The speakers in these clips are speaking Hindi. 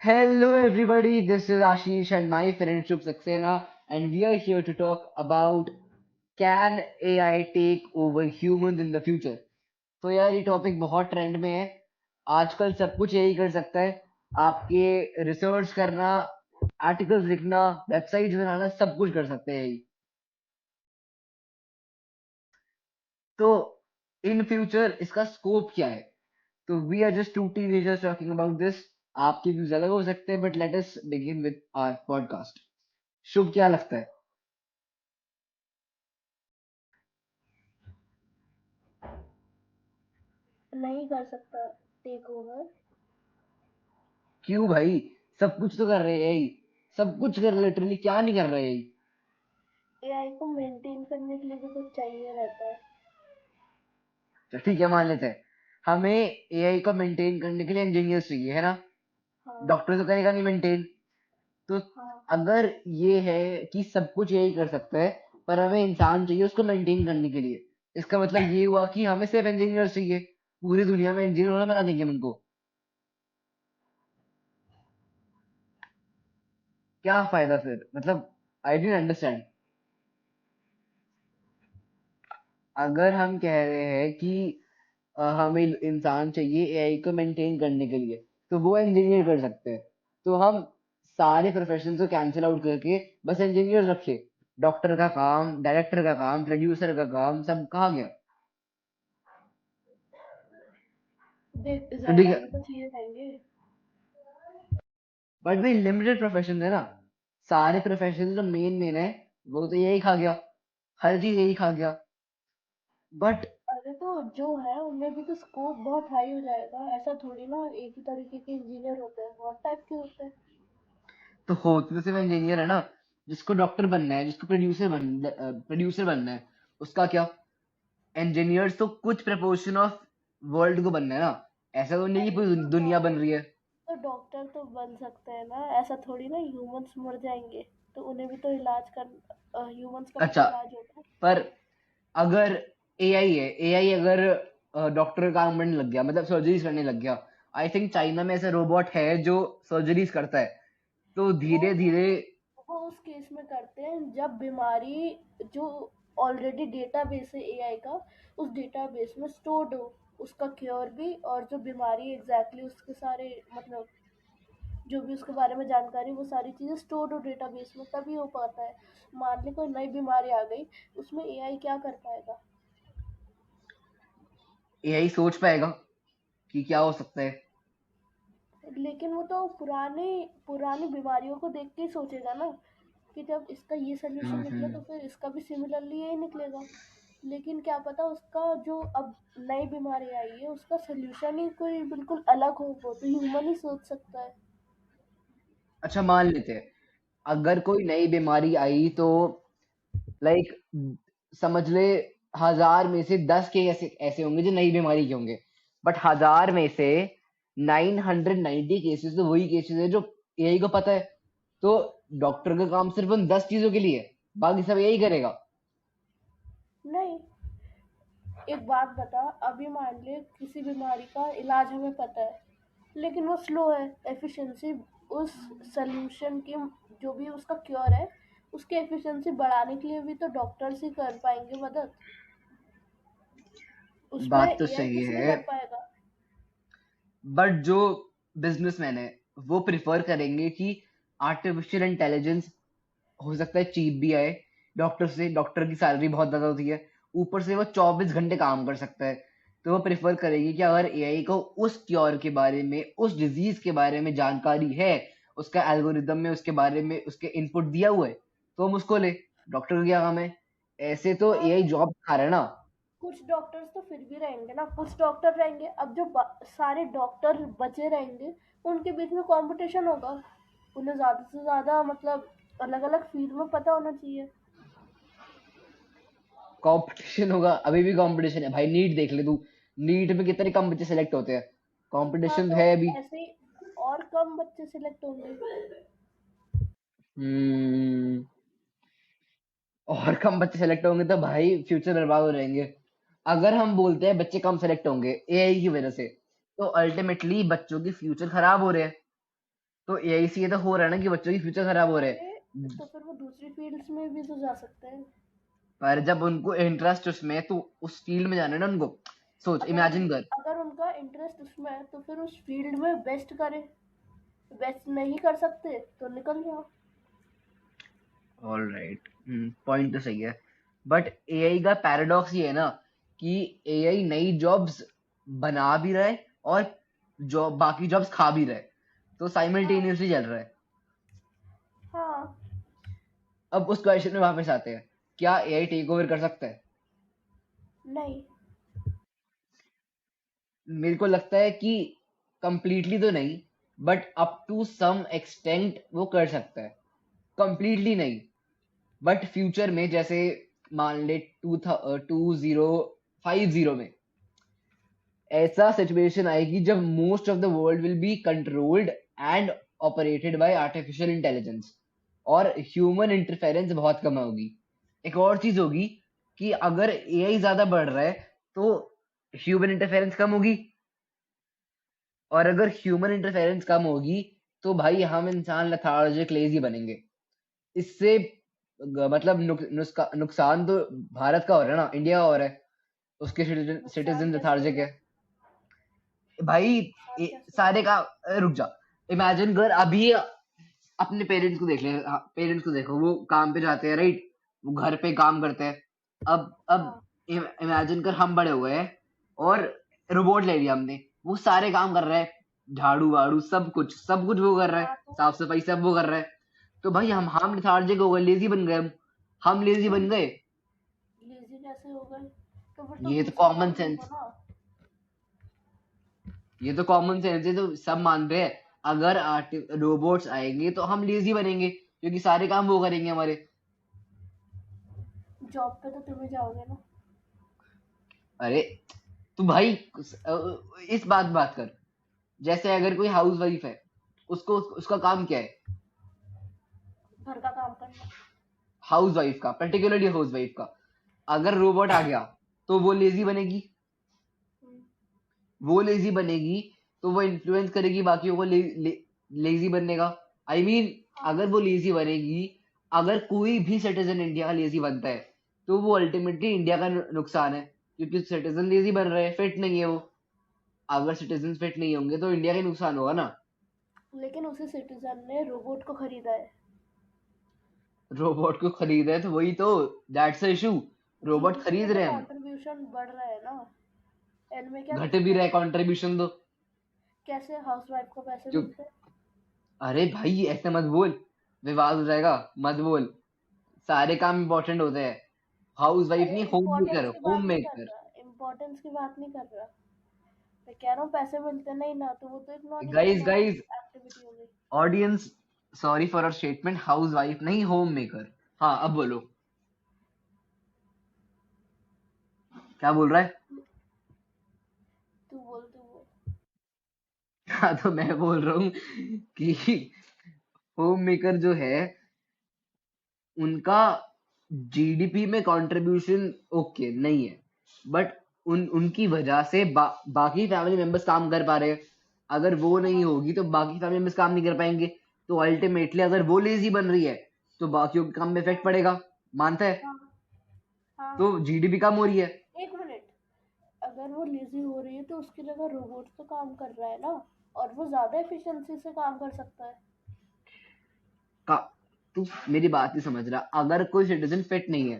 Hello, everybody. This is Ashish and my friend Shubh Saxena, and we are here to talk about can AI take over humans in the future. तो यार ये टॉपिक बहुत ट्रेंड में है। आजकल सब कुछ यही कर सकता है। आपके रिसर्च करना, आर्टिकल्स लिखना, वेबसाइट्स बनाना, सब कुछ कर सकते हैं यही। तो इन फ्यूचर इसका स्कोप क्या है? तो we are just two teenagers talking about this. आपके व्यूज अलग हो सकते हैं, but let us begin with our podcast. Shubh, क्या लगता है? नहीं कर सकता टेक ओवर। क्यों भाई? सब कुछ तो कर रहे हैं यही। सब कुछ कर रहे, लिटरली क्या नहीं कर रहे यही। एआई को मेंटेन करने के लिए भी कुछ चाहिए रहता है। तो ठीक है, मान लेते हैं हमें एआई को मेंटेन करने के लिए इंजीनियर्स चाहिए, है ना? हाँ। डॉक्टर तो करेगा नहीं मेंटेन। तो हाँ। अगर ये है कि सब कुछ यही कर सकता है, पर हमें इंसान चाहिए उसको मेंटेन करने के लिए, इसका मतलब ये हुआ कि हमें सिर्फ इंजीनियर्स चाहिए। पूरी दुनिया में इंजीनियर होना बना देंगे हम उनको। क्या फायदा फिर? मतलब आई डेंट अंडरस्टैंड। अगर हम कह रहे हैं कि हमें इंसान चाहिए एआई को मेंटेन करने के लिए, तो वो इंजीनियर कर सकते हैं। तो हम सारे प्रोफेशन को कैंसिल आउट करके बस इंजीनियर रखे। डॉक्टर का काम, डायरेक्टर का काम, प्रोड्यूसर का काम सब कहाँ गया? देख तो ठीक ज्यादा है, भी तो चाहिए रहेंगे। बट भाई लिमिटेड प्रोफेशन है ना। सारे प्रोफेशन जो मेन मेन है वो तो यही खा गया। हर चीज यही खा गया। बट अरे तो जो है उनमें भी तो स्कोप बहुत हाई हो जाएगा। ऐसा थोड़ी ना एक ही तरीके के इंजीनियर होते हैं, बहुत टाइप के होते हैं। तो होते तो सिर्फ इंजीनियर है ना। जिसको डॉक्टर बनना है, जिसको प्रोड्यूसर बनना है, उसका क्या? इंजीनियर्स तो कुछ प्रपोर्शन ऑफ वर्ल्ड को बनना है ना। ऐसा तो नहीं कि अरे पूरी तो दुनिया बन रही है। डॉक्टर तो बन सकते हैं ना। ऐसा थोड़ी ना ह्यूमंस मर जाएंगे तो उन्हें भी तो इलाज कर। ह्यूमंस का भी तो अच्छा, इलाज होता है। पर अगर एआई है, एआई अगर डॉक्टर का काम करने लग गया, मतलब सर्जरीज करने लग गया। आई थिंक चाइना में ऐसा रोबोट है जो सर्जरीज करता है। तो वो धीरे धीरे। वो उस केस में करते हैं जब बीमारी जो ऑलरेडी डेटाबेस है एआई का, उस डेटाबेस में स्टोर्ड हो, उसका क्योर भी और जो बीमारी एग्जैक्टली उसके सारे मतलब जो भी उसके बारे में जानकारी वो सारी चीज़ें स्टोर्ड हो डेटाबेस में, तभी हो पाता है। मान ली कोई नई बीमारी आ गई, उसमें एआई क्या कर पाएगा। एआई सोच पाएगा कि क्या हो सकता है। लेकिन वो तो पुराने पुरानी बीमारियों को देख के ही सोचेगा ना कि जब इसका ये सोल्यूशन निकला तो हम्म। फिर इसका भी सिमिलरली यही निकलेगा। लेकिन क्या पता उसका जो अब नई बीमारी आई है उसका सोल्यूशन ही कोई बिल्कुल अलग हो, वो तो ह्यूमन ही सोच सकता है। अच्छा, मान लेते हैं अगर कोई नई बीमारी आई तो लाइक समझ ले, 1000 में से 10 के ऐसे ऐसे होंगे जो नई बीमारी के होंगे। बट 1000 में से 990 केसेस तो वही केसेस है जो एआई को पता है। तो डॉक्टर का काम सिर्फ उन 10 चीजों के लिए है, बाकी सब यही करेगा। नहीं, एक बात बता, अभी मान ले किसी बीमारी का इलाज हमें पता है लेकिन वो स्लो है। एफिशिएंसी उस सोल्यूशन की, जो भी उसका क्योर है, उसकी एफिशिएंसी बढ़ाने के लिए भी तो डॉक्टर्स ही कर पाएंगे मदद। उसमें बात तो एआई सही कुछ नहीं है, कर पाएगा। बट जो बिजनेसमैन है वो प्रिफर करेंगे कि आर्टिफिशियल इंटेलिजेंस हो सकता है चीप भी आए। डॉक्टर की सैलरी बहुत ज्यादा होती है, ऊपर से वो 24 घंटे काम कर सकता है। तो वो प्रेफर करेगी कि अगर एआई को उस क्योर के बारे में, उस डिजीज के बारे में जानकारी है, उसका एल्गोरिदम में उसके बारे में उसके इनपुट दिया हुआ है, तो हम उसको ले। डॉक्टर का क्या काम है? ऐसे तो हाँ एआई तो जॉब खा रहा है ना। कुछ डॉक्टर्स तो फिर भी रहेंगे ना, कुछ डॉक्टर रहेंगे। अब जो सारे डॉक्टर बचे रहेंगे उनके बीच में कंपटीशन होगा। उन्हें ज़्यादा से ज़्यादा मतलब अलग अलग फील्ड में पता होना चाहिए। कंपटीशन होगा, अभी भी कंपटीशन है भाई। नीट देख ले तू। नीट में कितने कम बच्चे सेलेक्ट होते हैं। हाँ कंपटीशन तो है अभी। ऐसे ही और कम बच्चे सिलेक्ट होंगे। हम्म। और कम बच्चे सेलेक्ट होंगे तो भाई फ्यूचर बर्बाद हो जाएंगे। अगर हम बोलते हैं बच्चे कम सेलेक्ट होंगे एआई की वजह से, तो अल्टीमेटली बच्चों के फ्यूचर खराब हो रहे हैं। तो एआई से ये तो हो रहा है ना कि बच्चों की फ्यूचर खराब हो रहे अरे हैं। तो फिर वो दूसरी फील्ड्स में भी तो जा सकते हैं। पर जब उनको इंटरेस्ट उसमें है, तो उस फील्ड में जाना है ना उनको। सोच, अगर उन इमेजिन कर। अगर उनका इंटरेस्ट उसमें है तो फिर उस फील्ड में बेस्ट करें। बेस्ट नहीं कर सकते तो निकल जाओ। ऑल राइट, पॉइंट तो सही है। बट एआई का पैराडॉक्स ये है ना कि एआई नई जॉब्स बना भी रहा है और जॉब बाकी जॉब्स खा भी रहा है, तो हाँ साइमल्टेनियसली चल रहा है। हाँ। अब उस क्वेश्चन में वापस आते हैं, क्या एआई टेक ओवर कर सकता है? नहीं। मेरे को लगता है कि कंप्लीटली तो नहीं, but up to some extent वो कर सकता है। कंप्लीटली नहीं, बट फ्यूचर में जैसे मान ले 2050 में ऐसा सिचुएशन आएगी जब most of the world will be controlled and operated by artificial intelligence, और ह्यूमन इंटरफेरेंस बहुत कम होगी। एक और चीज होगी कि अगर एआई ज्यादा बढ़ रहा है तो ह्यूमन इंटरफेरेंस कम होगी, और अगर ह्यूमन इंटरफेरेंस कम होगी तो भाई हम इंसान लेथार्जिक लेजी बनेंगे। इससे मतलब नुकसान तो भारत का हो रहा है ना, इंडिया का हो रहा है। उसके नुकसान सिटीजन कैसे लेथार्जिक होगा? है भाई। नुकसान कैसे सारे होगा? का रुक जा। इमेजिन कर अभी अपने पेरेंट्स को देख ले, पेरेंट्स को देखो, वो काम पे जाते हैं, राइट? वो घर पे काम करते हैं। अब हाँ इमेजिन कर हम बड़े हुए हैं और रोबोट ले लिया हमने, वो सारे काम कर रहा है, झाड़ू वाड़ू सब कुछ वो कर रहा है, हाँ। तो साफ सफाई सब वो कर रहा है। तो भाई हम लेथार्जिक हो गए, लेजी बन गए, हम लेजी बन गए। लेजी कैसे हो गए? तो फिर तो ये तो दूसरा कॉमन काम ढूंढो सेंस, ना। ये तो कॉमन सेंस है, तो सब मान रहे हैं। अगर रोबोट्स आएंगे तो हम लेजी बनेंगे क्योंकि सारे काम वो करेंगे हमारे। जॉब पे तो तुम ही जाओगे ना। अरे तू भाई इस बात कर। जैसे अगर कोई हाउस वाइफ है, उसको उसका काम क्या है? घर का काम करना। हाउस वाइफ का, पर्टिकुलरली हाउस वाइफ का, अगर रोबोट आ गया तो वो लेजी बनेगी। हम्म, वो लेजी बनेगी तो वो इन्फ्लुएंस करेगी बाकियों को लेजी बनने का। आई मीन, हाँ अगर वो लेजी बनेगी, अगर कोई भी सिटीजन इंडिया का लेजी बनता है तो वो अल्टीमेटली इंडिया का नुकसान है, क्योंकि सिटीजन लेजी बन रहे हैं, फिट नहीं है वो। अगर सिटीजन फिट नहीं होंगे तो इंडिया का नुकसान होगा ना। लेकिन उसी सिटीजन ने रोबोट को खरीदा है। रोबोट को खरीद रहे हैं तो वही तो, दैट्स इशू। रोबोट जीडीपी खरीद में तो रहे हैं हम, कंट्रीब्यूशन बढ़ रहा है ना। इनमें क्या घट भी दिक्कत रहा है है? कंट्रीब्यूशन तो। कैसे हाउसवाइफ को पैसे क्यों? मिलते हैं? अरे भाई ऐसे मत बोल, विवाद हो जाएगा, मत बोल। सारे काम इंपॉर्टेंट होते हैं। हाउस वाइफ अरे नहीं, होम मेकर, इम्पोर्टेंस की होम बात नहीं कर मेकर। रहा, इम्पोर्टेंस की बात नहीं कर रहा। मैं कह रहा हूँ पैसे मिलते नहीं ना, तो वो तो एक non guys economic guys, activity हो गई। Audience, sorry for our statement, housewife नहीं, होम मेकर। हाँ अब बोलो, क्या बोल रहा है? तू बोल। हाँ तो मैं बोल रहा हूँ कि होम मेकर जो है उनका जीडीपी में कंट्रीब्यूशन ओके नहीं है, बट उनकी वजह से बाकी फैमिली मेंबर्स काम कर पा रहे हैं। अगर वो नहीं हाँ होगी तो बाकी फैमिली मेंबर्स काम नहीं कर पाएंगे। तो अल्टीमेटली अगर वो लेजी बन रही है तो बाकियों के काम में इफेक्ट हाँ पड़ेगा, मानता है? हाँ तो हाँ। जीडीपी कम हो रही है। एक मिनट। अगर वो लेजी हो रही है तो उसकी जगह रोबोट तो काम कर रहा है ना, और वो ज्यादा एफिशिएंसी से काम कर सकता है। का तू मेरी बात नहीं समझ रहा। अगर कोई सिटीजन फिट नहीं है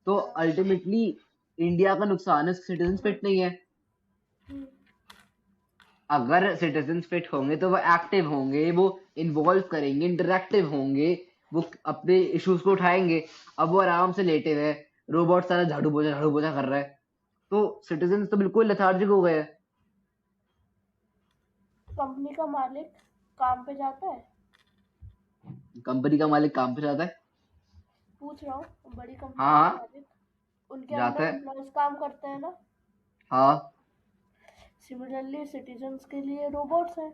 तो हाँ। अल्टीमेटली इंडिया का नुकसान है, सिटीजन फिट नहीं है। हम्म, अगर सिटीजन फिट होंगे तो वो एक्टिव होंगे, वो इन्वॉल्व करेंगे, इंटरेक्टिव होंगे, वो अपने इश्यूज को उठाएंगे। अब वो आराम से लेटे हुए हैं, रोबोट सारा झाड़ू पोछा कर रहा है, तो सिटीजन तो बिल्कुल लेथार्जिक हो गए हैं। कंपनी का मालिक काम पे जाता है? कंपनी का मालिक काम पे जाता है। पूछ रहा हूँ, बड़ी कंपनी हाँ का हाँ, मालिक, उनके जाता अंडर है। एम्प्लॉयज काम करते हैं ना। हाँ सिमिलरली सिटीजन्स के लिए रोबोट्स हैं।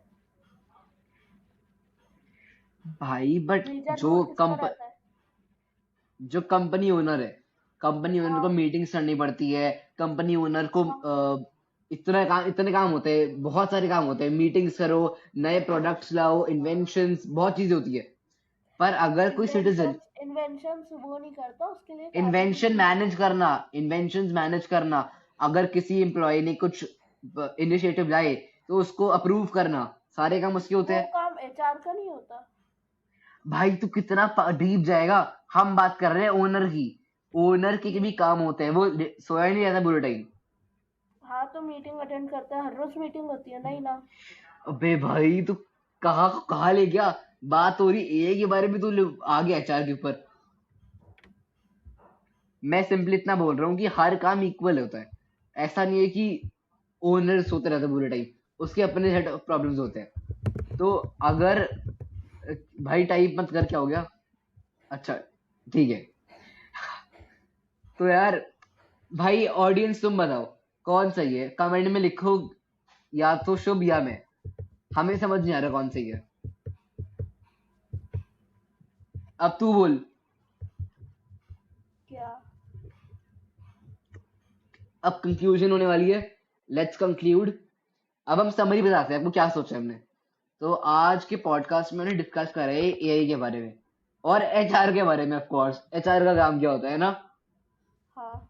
भाई, बट मेजर जो रोल किसका कंप रहता है? जो कंपनी ओनर है, कंपनी ओनर को हाँ मीटिंग्स करनी पड़ती है, कंपनी ओनर को हाँ इतने काम होते हैं, बहुत सारे काम होते हैं, मीटिंग्स करो, नए प्रोडक्ट्स लाओ, इन्वेंशंस, बहुत चीजें होती है। पर अगर कोई सिटीजन इन्वेंशंस वो नहीं करता, उसके लिए एक आर्टिफिशियल इन्वेंशंस मैनेज करना, अगर किसी एम्प्लॉय ने कुछ इनिशिएटिव लाए तो उसको अप्रूव करना, सारे काम उसके होते वो हैं। काम एचआर का नहीं होता। भाई तू कितना डीप जाएगा, हम बात कर रहे हैं ओनर की। ओनर के भी काम होते हैं, वो सोया ही नहीं रहता पूरे टाइम। हाँ तो मीटिंग अटेंड करता है, हर रोज मीटिंग होती है, नहीं ना। अबे भाई तू कहाँ कहाँ ले गया, बात हो रही एआई के बारे में, तू आ गया एचआर के ऊपर। मैं सिंपली इतना बोल रहा हूँ कि हर काम इक्वल होता है, ऐसा नहीं है कि ओनर्स होते रहते पूरे टाइम, उसके अपने सेट ऑफ प्रॉब्लम्स होते हैं। तो अगर भाई टाइप मत कर, क्या हो गया? अच्छा, ठीक है। तो यार भाई ऑडियंस तुम बताओ कौन सही है, कमेंट में लिखो, या तो शुभ या मैं, हमें समझ नहीं आ रहा कौन सही है। अब तू बोल। क्या? अब कंक्लूजन होने वाली है, लेट्स कंक्लूड। अब हम समरी बताते हैं आपको क्या सोचा है हमने। तो आज के पॉडकास्ट में हमने डिस्कस करा है एआई के बारे में और एचआर के बारे में। ऑफ कोर्स एचआर का काम क्या होता है ना। हाँ।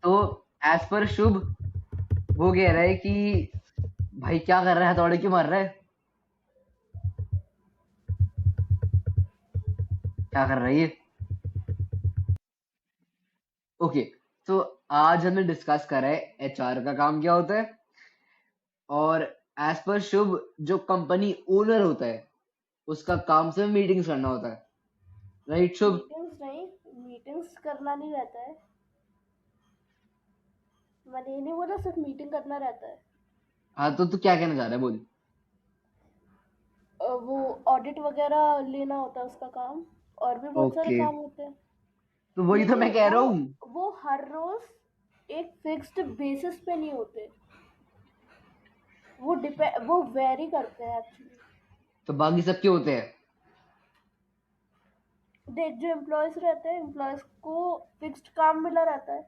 तो एज पर शुभ, वो कह रहा है कि भाई क्या कर रहा है, हथौड़े क्यों मार रहा है, क्या कर रहा है ये? ओके, तो आज हमने डिस्कस करा है एचआर का काम क्या होता है, और एज पर शुभ जो कंपनी ओनर होता है उसका काम से मीटिंग्स करना होता है, राइट शुभ? मीटिंग्स नहीं, मीटिंग्स करना नहीं रहता है। मैंने ये नहीं बोला सिर्फ मीटिंग करना रहता है। हाँ तो तू क्या कहना चाह रहा है, बोल। वो ऑडिट वगैरह लेना होता है उसका काम, और भी बहुत सारे ओके, काम होते हैं। तो वही तो लेकिन मैं कह रहा हूँ। वो हर रोज एक फिक्स्ड बेसिस पे नहीं होते, वो वेरी करते हैं एक्चुअली। तो बाकी सबके होते हैं। देख, जो एम्प्लॉयज रहते हैं, एम्प्लॉयज को फिक्स्ड काम मिला रहता है,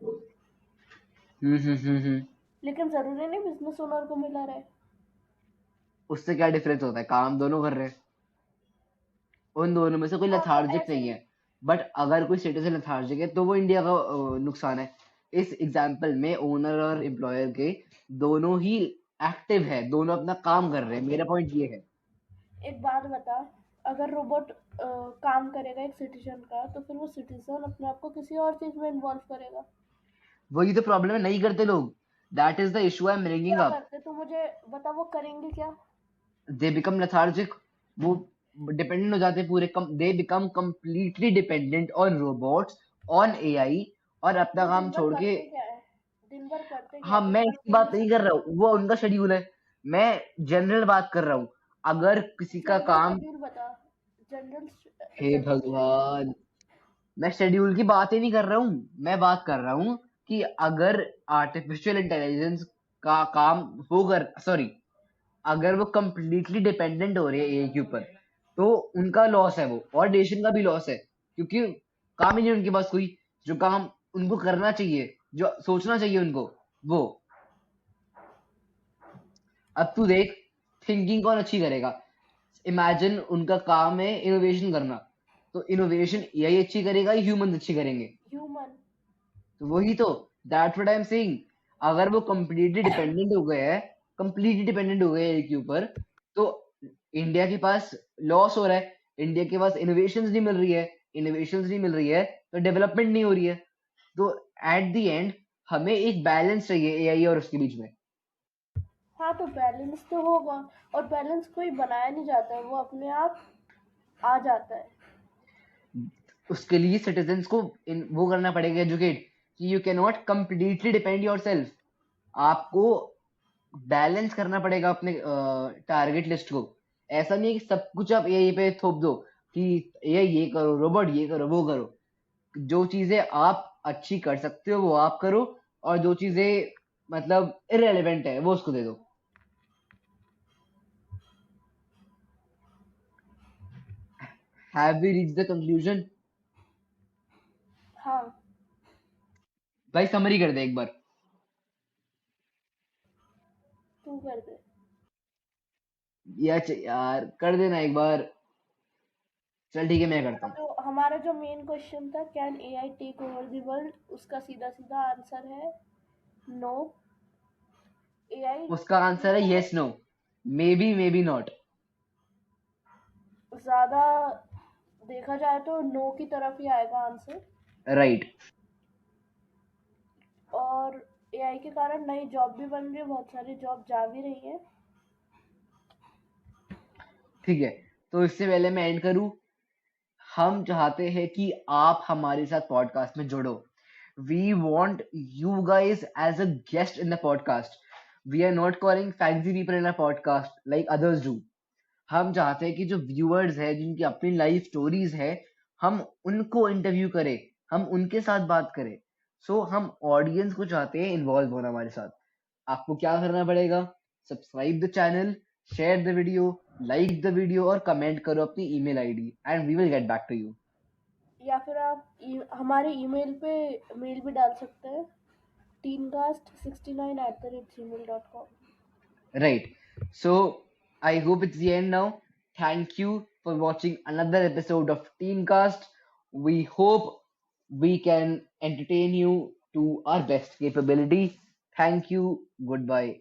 हम्म। लेकिन जरूरी नहीं बिजनेस ओनर को मिला रहे। उससे क्या डिफरेंस होता है, काम दोनों कर रहे हैं, उन दोनों में से कोई हाँ तो लेथार्जिक ऐसे नहीं ही। है। बट अगर कोई सिटीजन लेथार्जिक है तो वो इंडिया का नुकसान है। इस एग्जाम्पल में ओनर और एम्प्लॉयर के दोनों ही एक्टिव है, दोनों अपना काम कर रहे हैं, मेरा पॉइंट ये है। एक बात बता, अगर रोबोट काम करेगा एक सिटीजन का, तो फिर वो सिटीजन अपने आप को किसी और चीज में इन्वॉल्व करेगा। वही तो प्रॉब्लम है, नहीं करते लोग। That is the issue I am bringing क्या अप। करते तो मुझे बता, वो करेंगे क्या? दे बिकम लेथार्जिक, वो डिपेंडेंट हो जाते हैं पूरे, they become completely dependent on robots, on AI, और अपना वो काम दिन भर छोड़ के। करते क्या है? दिन भर करते क्या हाँ, है? दिन मैं भर इसकी बात टीवी। नहीं कर रहा हूँ, वो उनका शेड्यूल है। मैं जनरल बात कर रहा हूँ। अगर किसी का जनरल काम, शेड्यूल बता। जनरल हे जनरल शेड्यूल। भगवान, मैं शेड्यूल की बात ही नहीं कर रहा हूँ। मैं बात कर रहा हूँ कि अगर आर्टिफिशियल इंटेलिजेंस का काम वो कर, सॉरी, अगर वो कंप्लीटली डिपेंडेंट हो रहे हैं एआई के ऊपर, तो उनका लॉस है वो, और नेशन का भी लॉस है, क्योंकि काम ही नहीं उनके पास कोई, जो काम उनको करना चाहिए, जो सोचना चाहिए उनको, वो। अब तू देख, थिंकिंग कौन अच्छी करेगा? इमेजिन उनका काम है इनोवेशन करना, तो इनोवेशन एआई अच्छी करेगा या ह्यूमन अच्छी करेंगे? ह्यूमन। तो वही तो, that's what I am saying. अगर वो कंप्लीटली डिपेंडेंट हो गए हैं, कंप्लीटली डिपेंडेंट हो गए एआई के ऊपर, तो इंडिया के पास लॉस हो रहा है, इंडिया के पास इनोवेशंस नहीं मिल रही है, इनोवेशंस नहीं मिल रही है तो डेवलपमेंट नहीं हो रही है। तो एट द एंड हमें एक बैलेंस चाहिए एआई और उसके बीच में। हाँ तो बैलेंस तो होगा, और बैलेंस कोई बनाया नहीं जाता है, वो अपने आप आ जाता है। उसके लिए सिटीजन्स को वो करना पड़ेगा, एजुकेट, कि you can not completely depend your self. आपको बैलेंस करना पड़ेगा अपने टारगेट लिस्ट को। ऐसा नहीं है कि सब कुछ आप एआई पे थोप दो, कि ये करो, रोबोट ये करो, वो करो। जो चीजें आप अच्छी कर सकते हो वो आप करो, और जो चीजें मतलब इरेलीवेंट है वो उसको दे दो। Have we reach the conclusion? हाँ। भाई समरी कर दे एक बार। तू कर दे। यार कर देना एक बार। चल ठीक है, मैं करता हूँ। तो हमारा जो मेन क्वेश्चन था, can AI take over the world, उसका सीधा सीधा आंसर है नो। एआई उसका आंसर है yes no, maybe not. ज्यादा देखा जाए तो नो की तरफ ही आएगा आंसर। राइट। और एआई के कारण नई जॉब भी बन रही है, बहुत सारी जॉब जा भी रही है। ठीक है, तो इससे पहले मैं एंड करूँ, हम चाहते हैं कि आप हमारे साथ पॉडकास्ट में जुड़ो। We want you guys as a guest in the podcast. We are not calling fancy people in a podcast like others do. हम चाहते हैं कि जो व्यूअर्स है, जिनकी अपनी लाइफ स्टोरीज है, हम उनको इंटरव्यू करें, हम उनके साथ बात करें। हम ऑडियंस को चाहते हैं इन्वॉल्व होना हमारे साथ। आपको क्या करना पड़ेगा? Subscribe the channel, share the video, like the video और कमेंट करो अपनी email ID and we will get back to you. या फिर आप हमारे ईमेल पे मेल भी डाल सकते हैं, teencast69@gmail.com। Right. So I hope it's the end now. Thank you for watching another episode of Teencast. We hope we can entertain you to our best capability. Thank you. Goodbye.